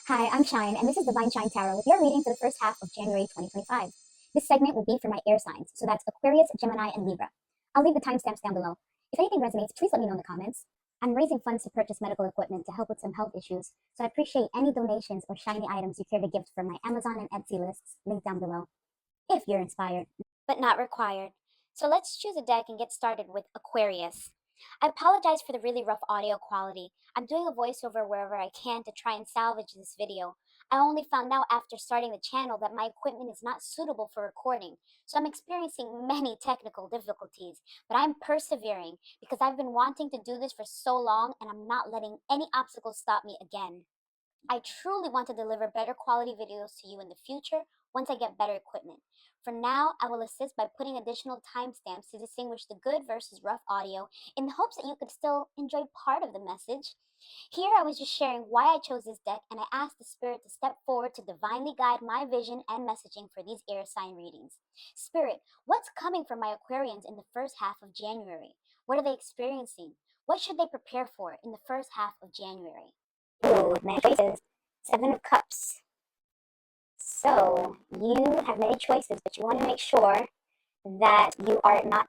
Hi, I'm Shine, and this is Divine Shine Tarot with your reading for the first half of January 2025. This segment will be for my air signs, so that's Aquarius, Gemini, and Libra. I'll leave the timestamps down below. If anything resonates, please let me know in the comments. I'm raising funds to purchase medical equipment to help with some health issues, so I appreciate any donations or shiny items you care to gift from my Amazon and Etsy lists, linked down below, if you're inspired. But not required. So let's choose a deck and get started with Aquarius. I apologize for the really rough audio quality. I'm doing a voiceover wherever I can to try and salvage this video. I only found out after starting the channel that my equipment is not suitable for recording, so I'm experiencing many technical difficulties, but I'm persevering because I've been wanting to do this for so long and I'm not letting any obstacles stop me again. I truly want to deliver better quality videos to you in the future once I get better equipment. For now, I will assist by putting additional timestamps to distinguish the good versus rough audio in the hopes that you could still enjoy part of the message. Here I was just sharing why I chose this deck, and I asked the Spirit to step forward to divinely guide my vision and messaging for these air sign readings. Spirit, what's coming for my Aquarians in the first half of January? What are they experiencing? What should they prepare for in the first half of January? Ooh, many choices. Seven of Cups. So, you have many choices, but you want to make sure that you are not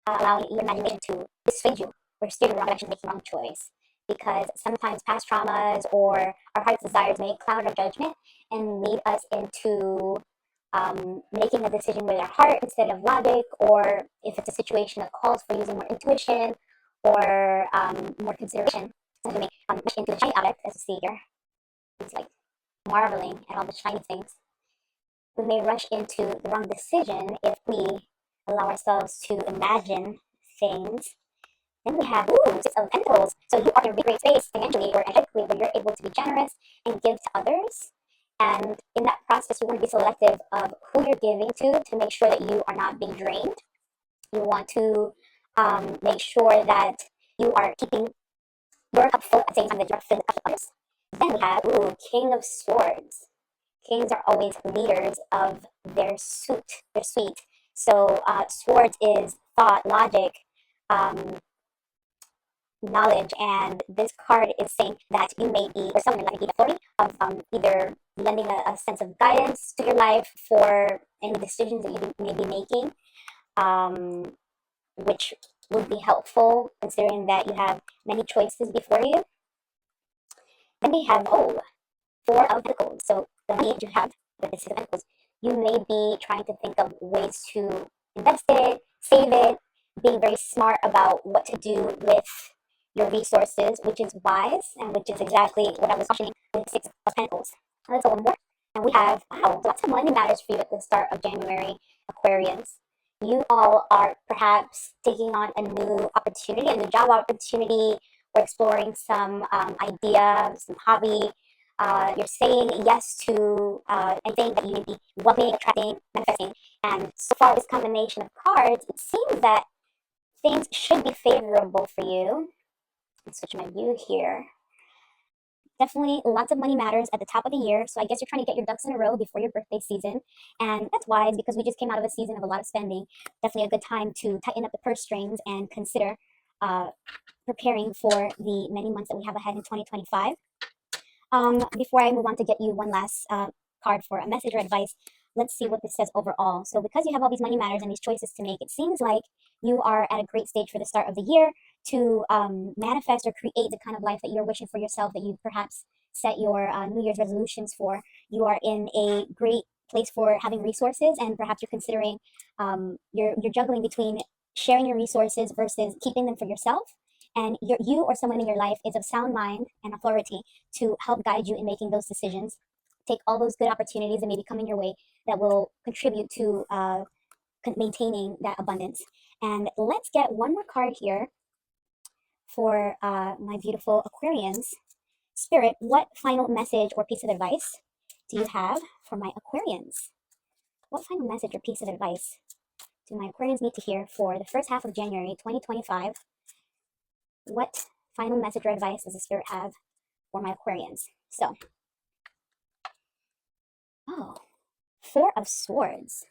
allowing your imagination to dissuade you or steer you in the wrong direction, make the wrong choice. Because sometimes past traumas or our heart's desires may cloud our judgment and lead us into making a decision with our heart instead of logic, or if it's a situation that calls for using more intuition or more consideration. So you may rush into the shiny object, as you see here. It's like marveling at all the shiny things. We may rush into the wrong decision if we allow ourselves to imagine things. Then we have Six of Pentacles. So you are in a really great space financially or energetically where you're able to be generous and give to others. And in that process, you want to be selective of who you're giving to make sure that you are not being drained. You want to make sure that you are keeping your cup full at the same time that you're filling the cup of others. Then we have King of Swords. Kings are always leaders of their suite. So swords is thought, logic, knowledge, and this card is saying that you may be, or someone might be the authority of either lending a sense of guidance to your life for any decisions that you may be making, which would be helpful considering that you have many choices before you. Then we have Four of Pentacles. So the money that you have with the Six of Pentacles, you may be trying to think of ways to invest it, save it, being very smart about what to do with your resources, which is wise and which is exactly what I was mentioning with the Six of Pentacles. Let's go one more. And we have, lots of money matters for you at the start of January, Aquarians. You all are perhaps taking on a new opportunity, a new job opportunity, or exploring some idea, some hobby. You're saying yes to anything that you may be welcoming, attracting, manifesting. And so far, this combination of cards, it seems that things should be favorable for you. Let's switch my view here. Definitely lots of money matters at the top of the year. So I guess you're trying to get your ducks in a row before your birthday season. And that's wise because we just came out of a season of a lot of spending. Definitely a good time to tighten up the purse strings and consider preparing for the many months that we have ahead in 2025. Before I move on to get you one last card for a message or advice, let's see what this says overall. So because you have all these money matters and these choices to make, it seems like you are at a great stage for the start of the year to manifest or create the kind of life that you're wishing for yourself, that you perhaps set your New Year's resolutions for. You are in a great place for having resources, and perhaps you're considering you're juggling between sharing your resources versus keeping them for yourself. And you or someone in your life is of sound mind and authority to help guide you in making those decisions. Take all those good opportunities that may be coming your way that will contribute to maintaining that abundance. And let's get one more card here for my beautiful Aquarians. Spirit, what final message or piece of advice do you have for my Aquarians? What final message or piece of advice do my Aquarians need to hear for the first half of January 2025? What final message or advice does the Spirit have for my Aquarians? So, Four of Swords.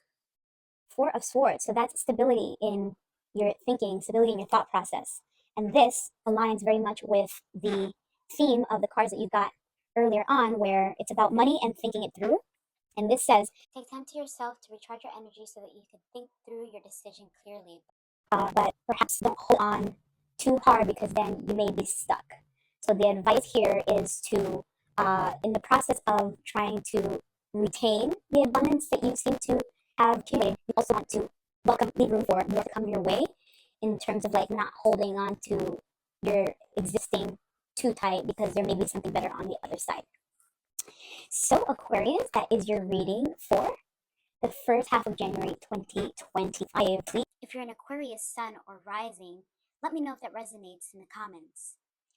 Four of Swords. So that's stability in your thinking, stability in your thought process. And this aligns very much with the theme of the cards that you've got earlier on where it's about money and thinking it through. And this says, take time to yourself to recharge your energy so that you can think through your decision clearly. But perhaps don't hold on too hard because then you may be stuck. So the advice here is to, in the process of trying to retain the abundance that you seem to have accumulated, you also want to leave room for more to come your way in terms of like not holding on to your existing too tight because there may be something better on the other side. So Aquarius, that is your reading for the first half of January 2025. Please. If you're an Aquarius sun or rising, let me know if that resonates in the comments.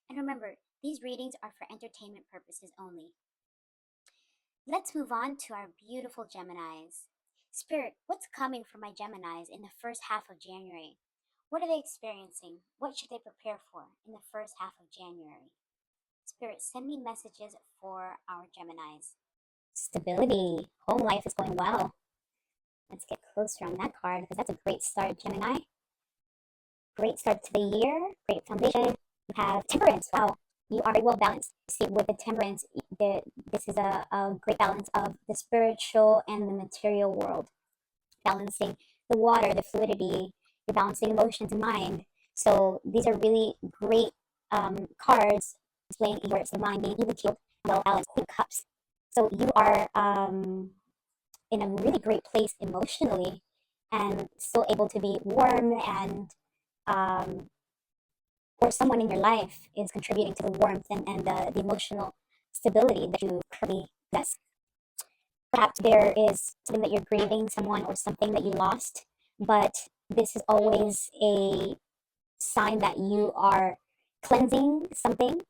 And remember, these readings are for entertainment purposes only. Let's move on to our beautiful Geminis. Spirit, what's coming for my Geminis in the first half of January? What are they experiencing? What should they prepare for in the first half of January? Spirit, send me messages for our Geminis. Stability. Home life is going well. Let's get closer on that card because that's a great start, Gemini. Great start to the year. Great foundation. You have temperance. Wow. You are very well balanced. See, with the temperance, this is a great balance of the spiritual and the material world. Balancing the water, the fluidity. You're balancing emotions and mind. So these are really great cards displaying words of mind being even keeled, well balanced. Queen of Cups. So you are in a really great place emotionally and still able to be warm and or someone in your life is contributing to the warmth and the emotional stability that you currently possess. Perhaps there is something that you're grieving, someone or something that you lost, but this is always a sign that you are cleansing something,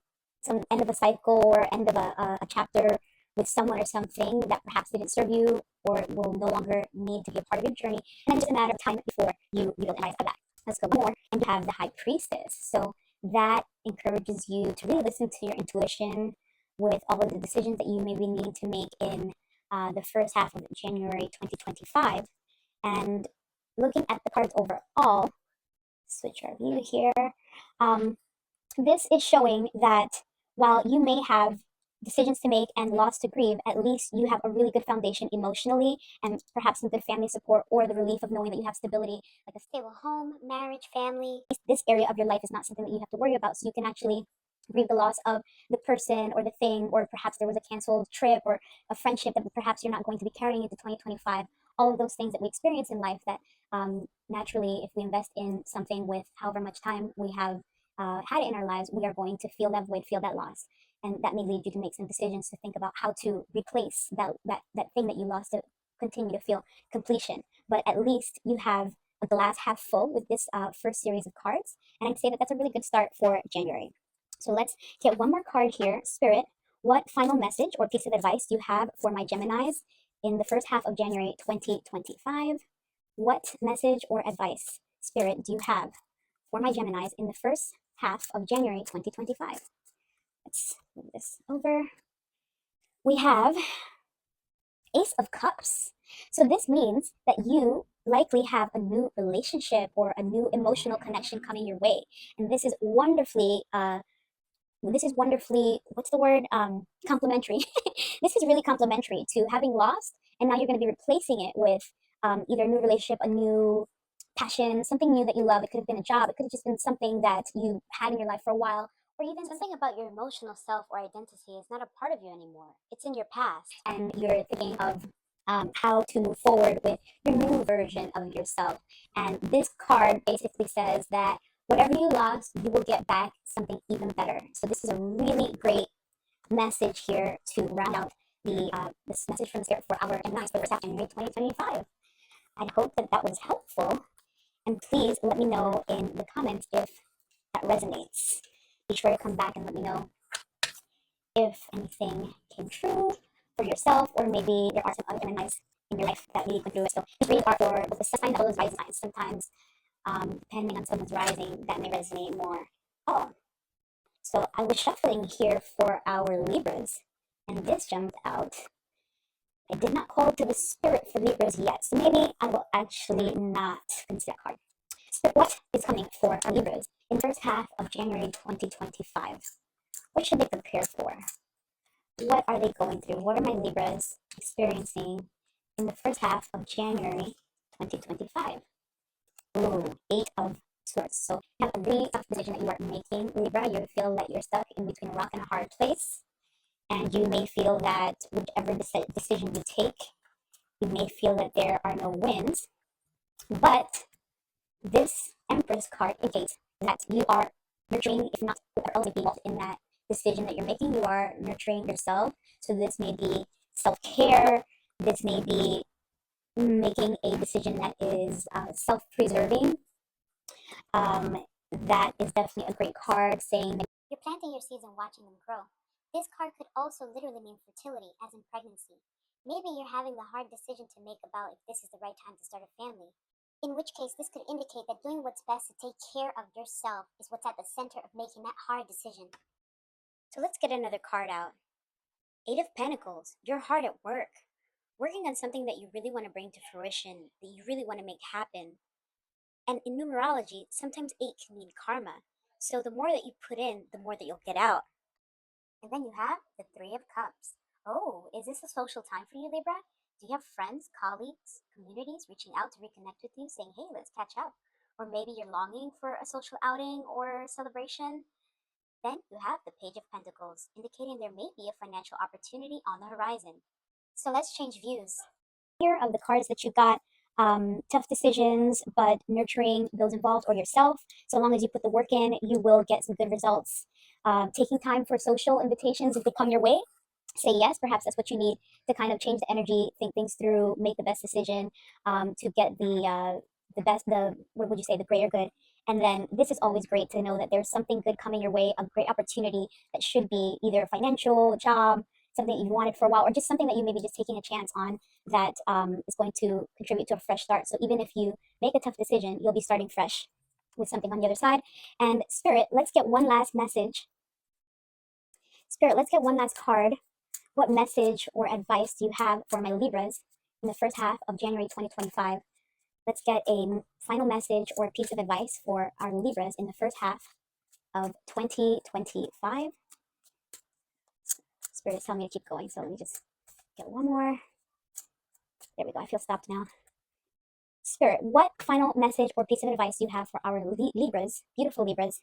some end of a cycle or end of a chapter with someone or something that perhaps didn't serve you or will no longer need to be a part of your journey. And it's just a matter of time before you realize that. Let's go more. And you have the High Priestess. So that encourages you to really listen to your intuition with all of the decisions that you may be needing to make in the first half of January 2025. And looking at the cards overall, switch our view here. This is showing that while you may have decisions to make and loss to grieve, at least you have a really good foundation emotionally and perhaps some good family support or the relief of knowing that you have stability, like a stable home, marriage, family. This area of your life is not something that you have to worry about, so you can actually grieve the loss of the person or the thing, or perhaps there was a canceled trip or a friendship that perhaps you're not going to be carrying into 2025. All of those things that we experience in life that naturally, if we invest in something with however much time we have had it in our lives, we are going to feel that void, feel that loss. And that may lead you to make some decisions to think about how to replace that thing that you lost to continue to feel completion. But at least you have a glass half full with this first series of cards. And I'd say that that's a really good start for January. So let's get one more card here. Spirit, what final message or piece of advice do you have for my Geminis in the first half of January 2025? What message or advice, Spirit, do you have for my Geminis in the first half of January 2025? Let's move this over. We have Ace of Cups. So this means that you likely have a new relationship or a new emotional connection coming your way. And this is wonderfully, what's the word? Complementary. This is really complementary to having lost, and now you're going to be replacing it with either a new relationship, a new passion, something new that you love. It could have been a job. It could have just been something that you had in your life for a while. Or even something about your emotional self or identity is not a part of you anymore. It's in your past. And you're thinking of how to move forward with your new version of yourself. And this card basically says that whatever you lost, you will get back something even better. So this is a really great message here to round out this message from Spirit for our Gemini for the first half of January 2025. I hope that that was helpful. And please let me know in the comments if that resonates. Be sure to come back and let me know if anything came true for yourself, or maybe there are some other Geminis in your life that need to do it. So these readings are for both the sun sign as well as rising signs. Sometimes, depending on someone's rising, that may resonate more. Oh, so I was shuffling here for our Libras, and this jumped out. I did not call to the Spirit for Libras yet, so maybe I will actually not consider that card. So what is coming for our Libras in the first half of January 2025? What should they prepare for? what are they going through? What are my Libras experiencing in the first half of January 2025? Ooh, Eight of Swords. So you have a really tough decision that you are making, Libra. You feel that you're stuck in between a rock and a hard place. And you may feel that whichever decision you take, you may feel that there are no wins. But this Empress card indicates that you are nurturing, if not whoever else may be involved in that decision that you're making, you are nurturing yourself. So this may be self-care. This may be making a decision that is self-preserving. That is definitely a great card saying that You're planting your seeds and watching them grow. This card could also literally mean fertility, as in pregnancy. Maybe you're having the hard decision to make about if this is the right time to start a family. In which case, this could indicate that doing what's best to take care of yourself is what's at the center of making that hard decision. So let's get another card out. Eight of Pentacles. You're hard at work, working on something that you really want to bring to fruition, that you really want to make happen. And in numerology, sometimes 8 can mean karma. So the more that you put in, the more that you'll get out. And then you have the Three of Cups. Oh, is this a social time for you, Libra? Do you have friends, colleagues, communities reaching out to reconnect with you, saying, hey, let's catch up? Or maybe you're longing for a social outing or celebration? Then you have the Page of Pentacles, indicating there may be a financial opportunity on the horizon. So let's change views. here of the cards that you got, tough decisions, but nurturing those involved or yourself. So long as you put the work in, you will get some good results. Taking time for social invitations if they come your way, say yes. Perhaps that's what you need to kind of change the energy, think things through, make the best decision, to get the best, the what would you say, the greater good. And then this is always great to know that there's something good coming your way, a great opportunity that should be either financial, job, something that you've wanted for a while, or just something that you may be just taking a chance on that is going to contribute to a fresh start. So even if you make a tough decision, you'll be starting fresh with something on the other side. And Spirit, let's get one last message. Spirit, let's get one last card. What message or advice do you have for my Libras in the first half of January 2025? Let's get a final message or a piece of advice for our Libras in the first half of 2025. Spirit is telling me to keep going, so let me just get one more. There we go. I feel stopped now. Spirit, what final message or piece of advice do you have for our Libras, beautiful Libras?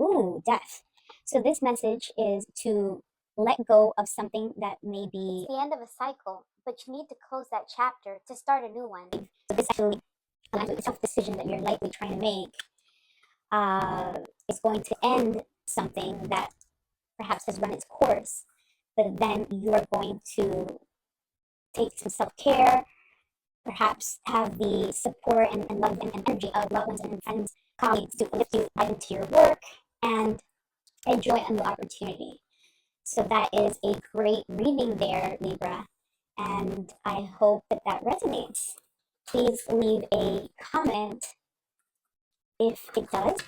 Ooh, Death. So this message is to let go of something that may be It's the end of a cycle, but you need to close that chapter to start a new one. So this actually aligns with the tough decision that you're likely trying to make. Is going to end something that perhaps has run its course, but then you are going to take some self-care, perhaps have the support and love and energy of loved ones and friends, colleagues to lift you right into your work and enjoy a new opportunity. So that is a great reading there, Libra, and I hope that that resonates. Please leave a comment if it does.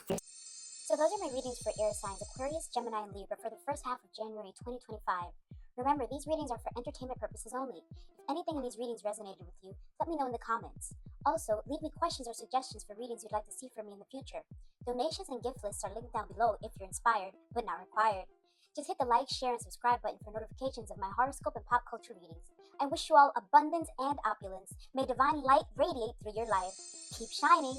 So those are my readings for air signs Aquarius, Gemini, and Libra for the first half of January 2025. Remember, these readings are for entertainment purposes only. If anything in these readings resonated with you, let me know in the comments. Also, leave me questions or suggestions for readings you'd like to see from me in the future. Donations and gift lists are linked down below if you're inspired, but not required. Just hit the like, share, and subscribe button for notifications of my horoscope and pop culture readings. I wish you all abundance and opulence. May divine light radiate through your life. Keep shining!